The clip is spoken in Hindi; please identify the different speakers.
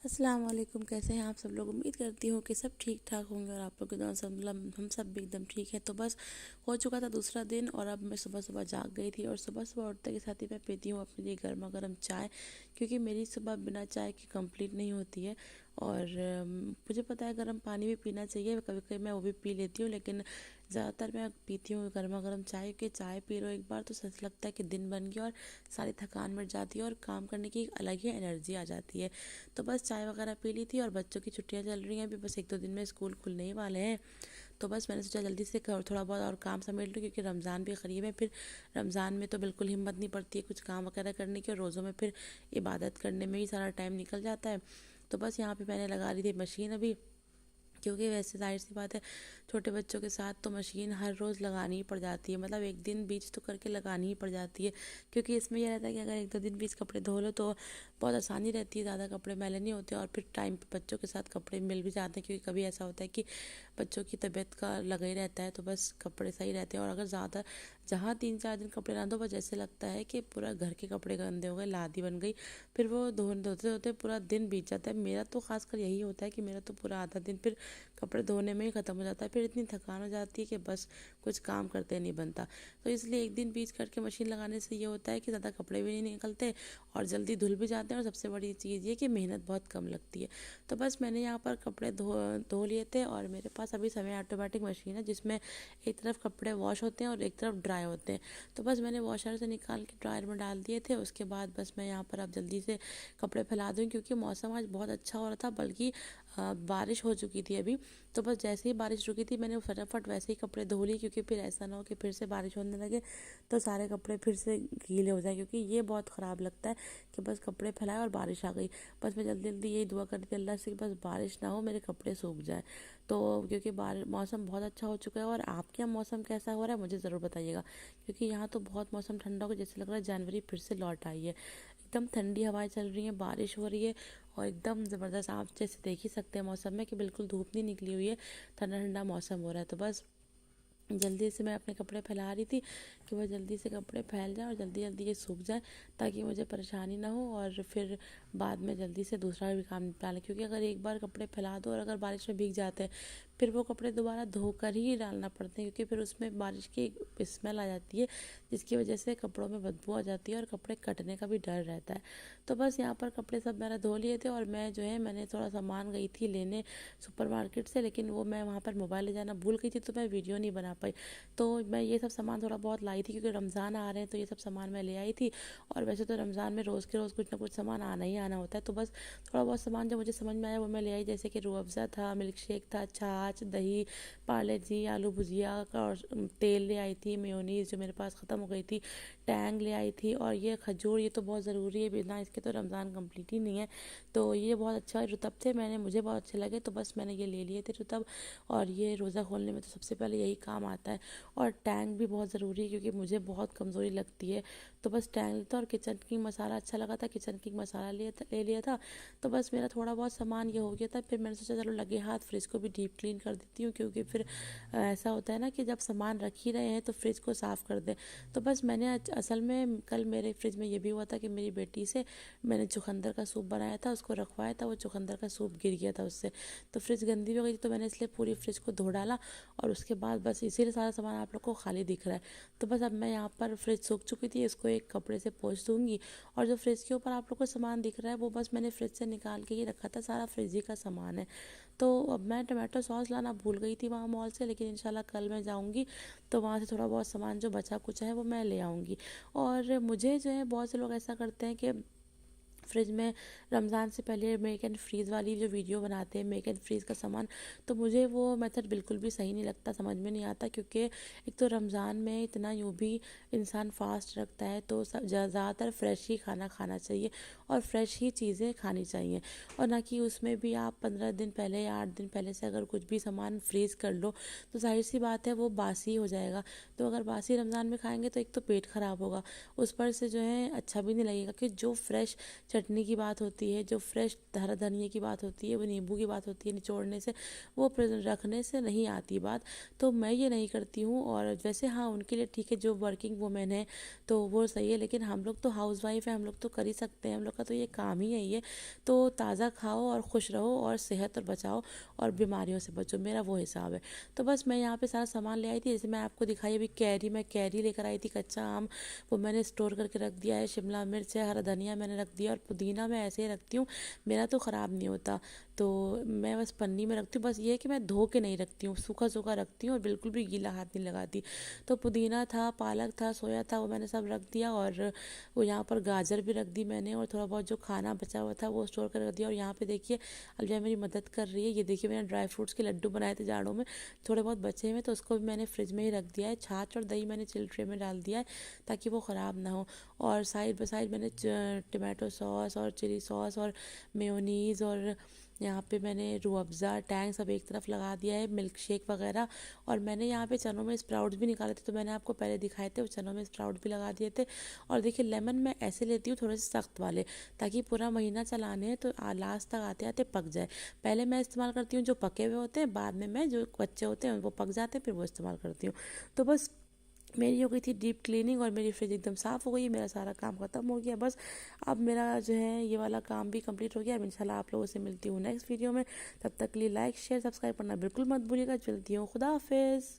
Speaker 1: अस्सलाम वालेकुम। कैसे हैं आप सब लोग? उम्मीद करती हूँ कि सब ठीक ठाक होंगे और आप लोग के दोनों सब मतलब हम सब भी एकदम ठीक है। तो बस हो चुका था दूसरा दिन और अब मैं सुबह सुबह जाग गई थी और सुबह सुबह उठते के साथ ही मैं पीती हूँ अपने लिए गर्मा गर्म चाय, क्योंकि मेरी सुबह बिना चाय के कंप्लीट नहीं होती है। और मुझे पता है गर्म पानी भी पीना चाहिए, कभी कभी मैं वो भी पी लेती हूँ, लेकिन ज़्यादातर मैं पीती हूँ गर्मा गर्म चाय, क्योंकि चाय पी लो एक बार तो सच लगता है कि दिन बन गया और सारी थकान मिट जाती है और काम करने की एक अलग ही एनर्जी आ जाती है। तो बस चाय वगैरह पी ली थी और बच्चों की छुट्टियां चल रही हैं, अभी बस एक दो दिन में स्कूल खुलने ही वाले हैं। तो बस मैंने सोचा जल्दी से थोड़ा बहुत और काम समेट लूँ, क्योंकि रमज़ान भी करीब है। फिर रमज़ान में तो बिल्कुल हिम्मत नहीं पड़ती है कुछ काम वगैरह करने की, और रोज़ों में फिर इबादत करने में ही सारा टाइम निकल जाता है। तो बस यहाँ पे मैंने लगा ली थी मशीन अभी, क्योंकि वैसे जाहिर सी बात है छोटे बच्चों के साथ तो मशीन हर रोज़ लगानी ही पड़ जाती है, मतलब एक दिन बीच तो करके लगानी ही पड़ जाती है। क्योंकि इसमें यह रहता है कि अगर एक दो दिन बीच कपड़े धो लो तो बहुत आसानी रहती है, ज़्यादा कपड़े मैले नहीं होते और फिर टाइम पे बच्चों के साथ कपड़े मिल भी जाते हैं। क्योंकि कभी ऐसा होता है कि बच्चों की तबीयत का लगा ही रहता है, तो बस कपड़े सही रहते हैं। और अगर ज़्यादा जहाँ 3-4 दिन कपड़े ना धो, बस जैसे लगता है कि पूरा घर के कपड़े गंदे हो गए, लादी बन गई, फिर वो धोते धोते पूरा दिन बीत जाता है। मेरा तो खासकर यही होता है कि मेरा तो पूरा आधा दिन फिर कपड़े धोने में ही ख़त्म हो जाता है, फिर इतनी थकान हो जाती है कि बस कुछ काम करते नहीं बनता। तो इसलिए एक दिन बीच करके मशीन लगाने से ये होता है कि ज़्यादा कपड़े भी नहीं निकलते और जल्दी धुल भी जाते हैं, और सबसे बड़ी चीज़ ये कि मेहनत बहुत कम लगती है। तो बस मैंने यहाँ पर कपड़े धो धो लिए थे और मेरे पास अभी समय ऑटोमेटिक मशीन है, जिसमें एक तरफ कपड़े वॉश होते हैं और एक तरफ ड्राई होते हैं। तो बस मैंने वॉशर से निकाल के ड्रायर में डाल दिए थे। उसके बाद बस मैं यहाँ पर अब जल्दी से कपड़े फैला दूँ, क्योंकि मौसम आज बहुत अच्छा हो रहा था, बल्कि बारिश हो चुकी थी अभी। तो बस जैसे ही बारिश रुकी थी मैंने फटाफट वैसे ही कपड़े धो लिए, क्योंकि फिर ऐसा ना हो कि फिर से बारिश होने लगे तो सारे कपड़े फिर से गीले हो जाए, क्योंकि ये बहुत ख़राब लगता है कि बस कपड़े फैलाए और बारिश आ गई। बस मैं जल्दी जल्दी यही दुआ करती थी अल्लाह से कि बस बारिश ना हो, मेरे कपड़े सूख जाए। तो क्योंकि बारिश मौसम बहुत अच्छा हो चुका है। और आपके यहाँ मौसम कैसा हो रहा है मुझे ज़रूर बताइएगा, क्योंकि यहाँ तो बहुत मौसम ठंडा हो गया, जैसे लग रहा है जनवरी फिर से लौट आई है। एकदम ठंडी हवाएं चल रही हैं, बारिश हो रही है और एकदम ज़बरदस्त, आप जैसे देख ही सकते हैं मौसम में कि बिल्कुल धूप नहीं निकली हुई है, ठंडा ठंडा मौसम हो रहा है। तो बस जल्दी से मैं अपने कपड़े फैला रही थी कि वह जल्दी से कपड़े फैल जाए और जल्दी जल्दी ये सूख जाए, ताकि मुझे परेशानी ना हो और फिर बाद में जल्दी से दूसरा भी काम निपटा लें। क्योंकि अगर एक बार कपड़े फैला दो और अगर बारिश में भीग जाते हैं, फिर वो कपड़े दोबारा धोकर ही डालना पड़ते हैं, क्योंकि फिर उसमें बारिश की स्मेल आ जाती है, जिसकी वजह से कपड़ों में बदबू आ जाती है और कपड़े कटने का भी डर रहता है। तो बस यहाँ पर कपड़े सब मैंने धो लिए थे और मैं जो है मैंने थोड़ा सामान गई थी लेने सुपरमार्केट से, लेकिन वो मैं वहाँ पर मोबाइल ले जाना भूल गई थी, तो मैं वीडियो नहीं बना पाई। तो मैं ये सब सामान थोड़ा बहुत लाई थी, क्योंकि रमज़ान आ रहे हैं तो ये सब सामान मैं ले आई थी। और वैसे तो रमज़ान में रोज़ के रोज़ कुछ ना कुछ सामान आना ही आना होता है, तो बस थोड़ा बहुत सामान जो मुझे समझ में आया वो मैं ले आई, जैसे कि रूह अफ़ज़ा था, मिल्क शेक था, छाछ, दही, पार्ले जी, आलू भुजिया का, और तेल ले आई थी, मेयोनीज़ जो मेरे पास ख़त्म हो गई थी, टैंग ले आई थी, और ये खजूर, ये तो बहुत ज़रूरी है, बिना इसके तो रमज़ान कंप्लीट ही नहीं है। तो ये बहुत अच्छा रुतब थे, मुझे बहुत अच्छे लगे, तो बस मैंने ये ले लिए थे रुतब। और ये रोज़ा खोलने में तो सबसे पहले यही काम आता है। और टैंग भी बहुत ज़रूरी है, क्योंकि मुझे बहुत कमज़ोरी लगती है। तो बस टैंग लेता, और किचन किंग मसाला अच्छा लगा था, किचन किंग मसाला ले लिया था। तो बस मेरा थोड़ा बहुत सामान ये हो गया था। फिर मैंने सोचा चलो लगे हाथ फ्रिज को भी डीप क्लीन कर देती हूँ, क्योंकि फिर ऐसा होता है ना कि जब सामान रख ही रहे हैं तो फ्रिज को साफ़ कर दें। तो बस मैंने असल में कल मेरे फ्रिज में ये भी हुआ था कि मेरी बेटी से मैंने चुकंदर का सूप बनाया था, उसको रखवाया था, वो चुकंदर का सूप गिर गया था उससे, तो फ्रिज गंदी हो गई थी। तो मैंने इसलिए पूरी फ्रिज को धो डाला और उसके बाद बस इसीलिए सारा सामान आप लोग को खाली दिख रहा है। तो बस अब मैं यहाँ पर फ्रिज सूख चुकी थी, इसको एक कपड़े से पोंछ दूंगी। और जो फ्रिज के ऊपर आप लोग को सामान दिख रहा है वो बस मैंने फ्रिज से निकाल के ही रखा था, सारा फ्रिज ही का सामान है। तो अब मैं टमाटो सॉस लाना भूल गई थी वहाँ मॉल से, लेकिन इंशाल्लाह कल मैं जाऊँगी तो वहाँ से थोड़ा बहुत सामान जो बचा कुछ है वो मैं ले आऊँगी। और मुझे जो है बहुत से लोग ऐसा करते हैं कि फ्रिज में रमज़ान से पहले मेक एंड फ्रीज़ वाली जो वीडियो बनाते हैं, मेक एंड फ्रीज़ का सामान, तो मुझे वो मेथड बिल्कुल भी सही नहीं लगता, समझ में नहीं आता। क्योंकि एक तो रमज़ान में इतना यूँ भी इंसान फास्ट रखता है, तो ज़्यादातर फ्रेश ही खाना खाना चाहिए और फ्रेश ही चीज़ें खानी चाहिए। और ना कि उसमें भी आप 15 दिन पहले या 8 दिन पहले से अगर कुछ भी सामान फ्रीज़ कर लो तो जाहिर सी बात है वो बासी हो जाएगा। तो अगर बासी रमज़ान में खाएंगे तो एक तो पेट ख़राब होगा, उस पर से जो है अच्छा भी नहीं लगेगा। कि जो फ्रेश चटनी की बात होती है, जो फ्रेश हरा धनिया की बात होती है, वो नींबू की बात होती है निचोड़ने से, वो रखने से नहीं आती बात। तो मैं ये नहीं करती हूँ। और वैसे हाँ, उनके लिए ठीक है जो वर्किंग वुमेन है तो वो सही है, लेकिन हम लोग तो हाउस वाइफ है, हम लोग तो कर ही सकते हैं, हम लोग का तो ये काम ही है ये। तो ताज़ा खाओ और खुश रहो और सेहत और बचाओ और बीमारियों से बचो, मेरा वो हिसाब है। तो बस मैं यहाँ पे सारा सामान ले आई थी, जैसे मैं आपको दिखाई अभी मैं कैरी लेकर आई थी, कच्चा आम, वो मैंने स्टोर करके रख दिया है। शिमला मिर्च है, हरा धनिया मैंने रख दिया, और पुदीना मैं ऐसे ही रखती हूँ, मेरा तो ख़राब नहीं होता। तो मैं बस पन्नी में रखती हूँ, बस ये है कि मैं धो के नहीं रखती हूँ, सूखा सूखा रखती हूँ और बिल्कुल भी गीला हाथ नहीं लगाती। तो पुदीना था, पालक था, सोया था, वो मैंने सब रख दिया। और वो यहाँ पर गाजर भी रख दी मैंने, और थोड़ा बहुत जो खाना बचा हुआ था वो स्टोर कर रख दिया। और यहाँ पे देखिए अलविया मेरी मदद कर रही है, ये देखिए मैंने ड्राई फ्रूट्स के लड्डू बनाए थे जाड़ों में, थोड़े बहुत बचे हुए, तो उसको भी मैंने फ्रिज में ही रख दिया है। छाछ और दही मैंने चिल ट्रे में डाल दिया है ताकि वो ख़राब ना हो। और साइड बाय साइड मैंने टमाटो सॉस और चिली सॉस और मेयोनीज़ और यहाँ पे मैंने रूह अफ़ज़ा टैंग सब एक तरफ लगा दिया है, मिल्क शेक वगैरह। और मैंने यहाँ पे चनों में स्प्राउट्स भी निकाले थे, तो मैंने आपको पहले दिखाए थे, वो चनों में स्प्राउट भी लगा दिए थे। और देखिए लेमन मैं ऐसे लेती हूँ थोड़े से सख्त वाले, ताकि पूरा महीना चलाने हैं तो लास्ट तक आते आते पक जाए। पहले मैं इस्तेमाल करती हूँ जो पके हुए होते हैं, बाद में मैं जो कच्चे होते हैं वो पक जाते हैं फिर वो इस्तेमाल करती हूँ। तो बस मेरी हो गई थी डीप क्लीनिंग और मेरी फ्रिज एकदम साफ़ हो गई, मेरा सारा काम ख़त्म हो गया। बस अब मेरा जो है ये वाला काम भी कंप्लीट हो गया। अब इंशाल्लाह आप लोगों से मिलती हूँ नेक्स्ट वीडियो में। तब तक के लिए लाइक शेयर सब्सक्राइब करना बिल्कुल मत भूलिएगा। चलती हूँ, खुदा हाफिज़।